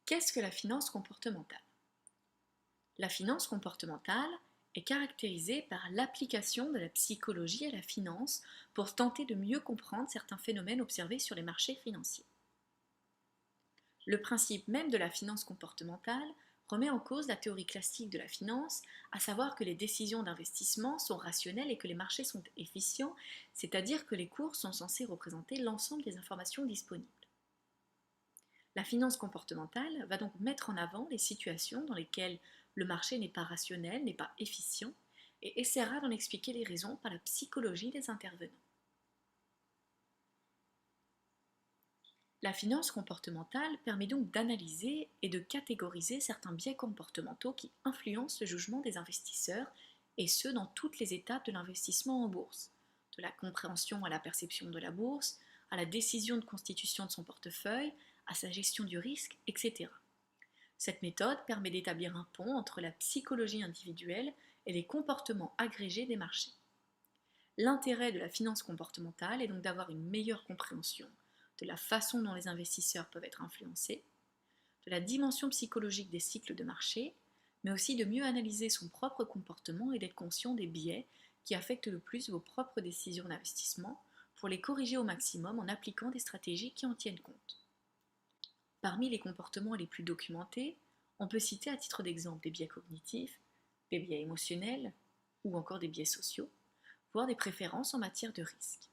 Qu'est-ce que la finance comportementale? La finance comportementale est caractérisée par l'application de la psychologie à la finance pour tenter de mieux comprendre certains phénomènes observés sur les marchés financiers. Le principe même de la finance comportementale remet en cause la théorie classique de la finance, à savoir que les décisions d'investissement sont rationnelles et que les marchés sont efficients, c'est-à-dire que les cours sont censés représenter l'ensemble des informations disponibles. La finance comportementale va donc mettre en avant les situations dans lesquelles le marché n'est pas rationnel, n'est pas efficient, et essaiera d'en expliquer les raisons par la psychologie des intervenants. La finance comportementale permet donc d'analyser et de catégoriser certains biais comportementaux qui influencent le jugement des investisseurs, et ce dans toutes les étapes de l'investissement en bourse, de la compréhension à la perception de la bourse, à la décision de constitution de son portefeuille, à sa gestion du risque, etc. Cette méthode permet d'établir un pont entre la psychologie individuelle et les comportements agrégés des marchés. L'intérêt de la finance comportementale est donc d'avoir une meilleure compréhension de la façon dont les investisseurs peuvent être influencés, de la dimension psychologique des cycles de marché, mais aussi de mieux analyser son propre comportement et d'être conscient des biais qui affectent le plus vos propres décisions d'investissement pour les corriger au maximum en appliquant des stratégies qui en tiennent compte. Parmi les comportements les plus documentés, on peut citer à titre d'exemple des biais cognitifs, des biais émotionnels ou encore des biais sociaux, voire des préférences en matière de risque.